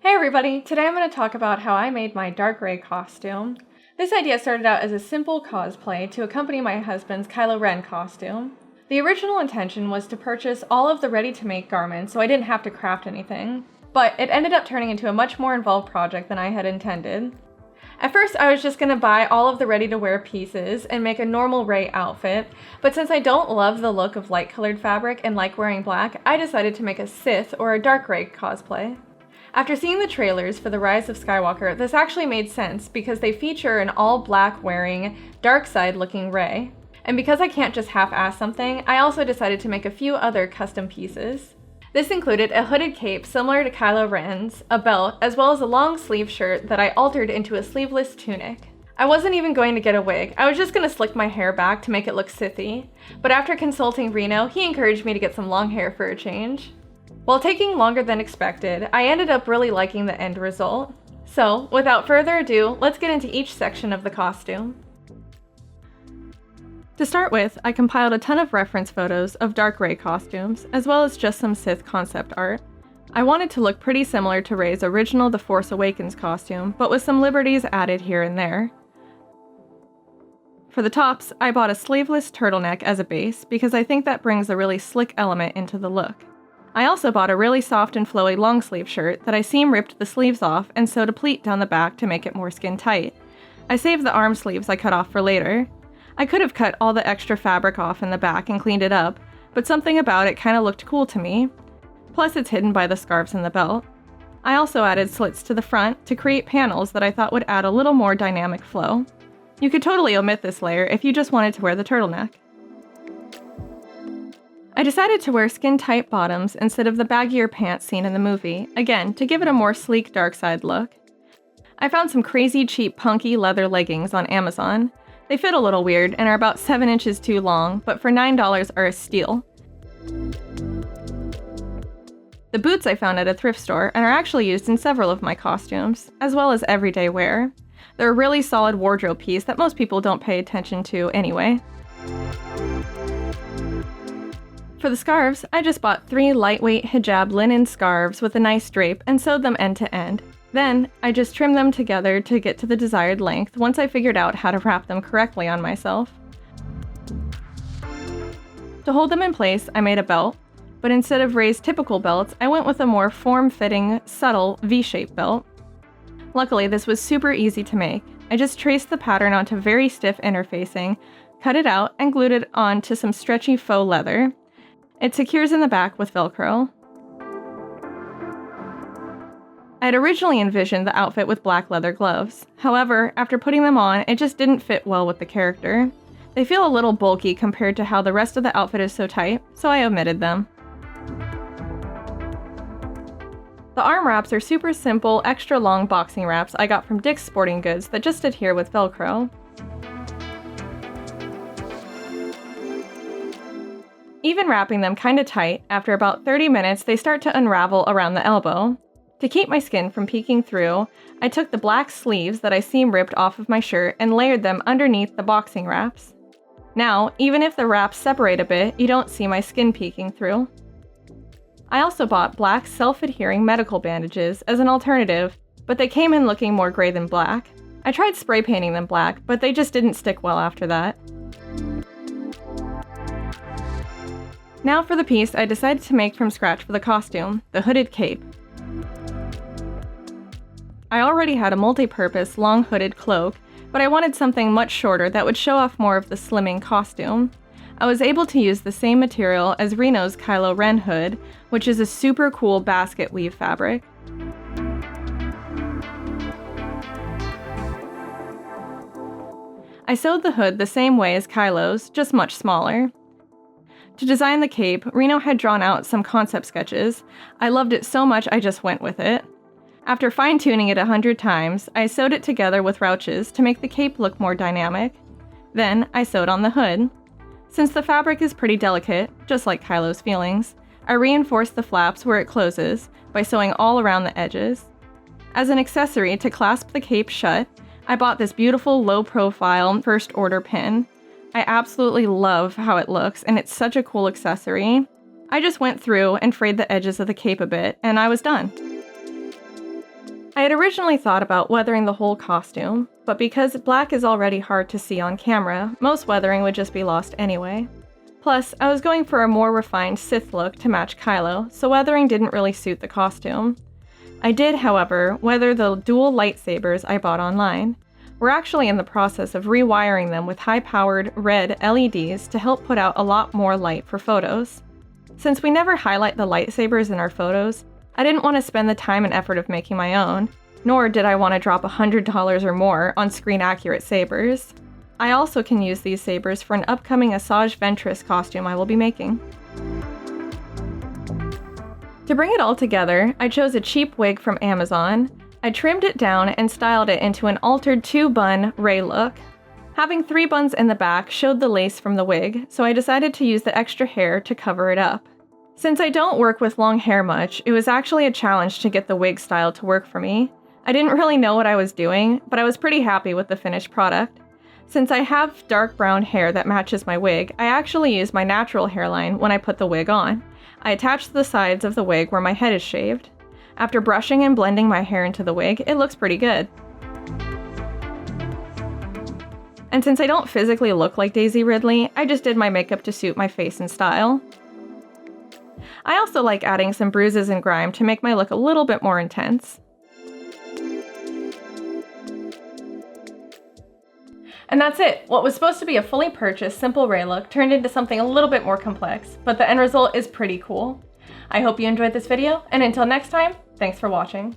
Hey everybody! Today I'm going to talk about how I made my dark gray costume. This idea started out as a simple cosplay to accompany my husband's Kylo Ren costume. The original intention was to purchase all of the ready-to-make garments so I didn't have to craft anything, but it ended up turning into a much more involved project than I had intended. At first I was just going to buy all of the ready-to-wear pieces and make a normal Rey outfit, but since I don't love the look of light-colored fabric and like wearing black, I decided to make a Sith or a dark gray cosplay. After seeing the trailers for The Rise of Skywalker, this actually made sense because they feature an all-black wearing, dark side looking Rey. And because I can't just half-ass something, I also decided to make a few other custom pieces. This included a hooded cape similar to Kylo Ren's, a belt, as well as a long sleeve shirt that I altered into a sleeveless tunic. I wasn't even going to get a wig, I was just going to slick my hair back to make it look Sithy, but after consulting Reno, he encouraged me to get some long hair for a change. While taking longer than expected, I ended up really liking the end result. So, without further ado, let's get into each section of the costume. To start with, I compiled a ton of reference photos of dark Rey costumes, as well as just some Sith concept art. I wanted to look pretty similar to Rey's original The Force Awakens costume, but with some liberties added here and there. For the tops, I bought a sleeveless turtleneck as a base because I think that brings a really slick element into the look. I also bought a really soft and flowy long sleeve shirt that I seam ripped the sleeves off and sewed a pleat down the back to make it more skin tight. I saved the arm sleeves I cut off for later. I could have cut all the extra fabric off in the back and cleaned it up, but something about it kinda looked cool to me. Plus it's hidden by the scarves and the belt. I also added slits to the front to create panels that I thought would add a little more dynamic flow. You could totally omit this layer if you just wanted to wear the turtleneck. I decided to wear skin-tight bottoms instead of the baggier pants seen in the movie, again, to give it a more sleek dark side look. I found some crazy cheap punky leather leggings on Amazon. They fit a little weird and are about 7 inches too long, but for $9 are a steal. The boots I found at a thrift store and are actually used in several of my costumes, as well as everyday wear. They're a really solid wardrobe piece that most people don't pay attention to anyway. For the scarves, I just bought 3 lightweight hijab linen scarves with a nice drape and sewed them end to end. Then, I just trimmed them together to get to the desired length once I figured out how to wrap them correctly on myself. To hold them in place, I made a belt, but instead of Rey's typical belts, I went with a more form-fitting, subtle V-shaped belt. Luckily, this was super easy to make. I just traced the pattern onto very stiff interfacing, cut it out, and glued it onto some stretchy faux leather. It secures in the back with Velcro. I had originally envisioned the outfit with black leather gloves. However, after putting them on, it just didn't fit well with the character. They feel a little bulky compared to how the rest of the outfit is so tight, so I omitted them. The arm wraps are super simple, extra long boxing wraps I got from Dick's Sporting Goods that just adhere with Velcro. Even wrapping them kinda tight, after about 30 minutes they start to unravel around the elbow. To keep my skin from peeking through, I took the black sleeves that I seam ripped off of my shirt and layered them underneath the boxing wraps. Now, even if the wraps separate a bit, you don't see my skin peeking through. I also bought black self-adhering medical bandages as an alternative, but they came in looking more gray than black. I tried spray painting them black, but they just didn't stick well after that. Now for the piece I decided to make from scratch for the costume, the hooded cape. I already had a multi-purpose long hooded cloak, but I wanted something much shorter that would show off more of the slimming costume. I was able to use the same material as Reno's Kylo Ren hood, which is a super cool basket weave fabric. I sewed the hood the same way as Kylo's, just much smaller. To design the cape, Reno had drawn out some concept sketches. I loved it so much I just went with it. After fine-tuning it 100 times, I sewed it together with ruches to make the cape look more dynamic. Then, I sewed on the hood. Since the fabric is pretty delicate, just like Kylo's feelings, I reinforced the flaps where it closes by sewing all around the edges. As an accessory to clasp the cape shut, I bought this beautiful low-profile first-order pin. I absolutely love how it looks, and it's such a cool accessory. I just went through and frayed the edges of the cape a bit, and I was done. I had originally thought about weathering the whole costume, but because black is already hard to see on camera, most weathering would just be lost anyway. Plus, I was going for a more refined Sith look to match Kylo, so weathering didn't really suit the costume. I did, however, weather the dual lightsabers I bought online. We're actually in the process of rewiring them with high-powered red LEDs to help put out a lot more light for photos. Since we never highlight the lightsabers in our photos, I didn't want to spend the time and effort of making my own, nor did I want to drop $100 or more on screen-accurate sabers. I also can use these sabers for an upcoming Asajj Ventress costume I will be making. To bring it all together, I chose a cheap wig from Amazon. I trimmed it down and styled it into an altered 2-bun Rey look. Having 3 buns in the back showed the lace from the wig, so I decided to use the extra hair to cover it up. Since I don't work with long hair much, it was actually a challenge to get the wig style to work for me. I didn't really know what I was doing, but I was pretty happy with the finished product. Since I have dark brown hair that matches my wig, I actually use my natural hairline when I put the wig on. I attach the sides of the wig where my head is shaved. After brushing and blending my hair into the wig, it looks pretty good. And since I don't physically look like Daisy Ridley, I just did my makeup to suit my face and style. I also like adding some bruises and grime to make my look a little bit more intense. And that's it! What was supposed to be a fully purchased, simple Rey look turned into something a little bit more complex, but the end result is pretty cool. I hope you enjoyed this video, and until next time, thanks for watching.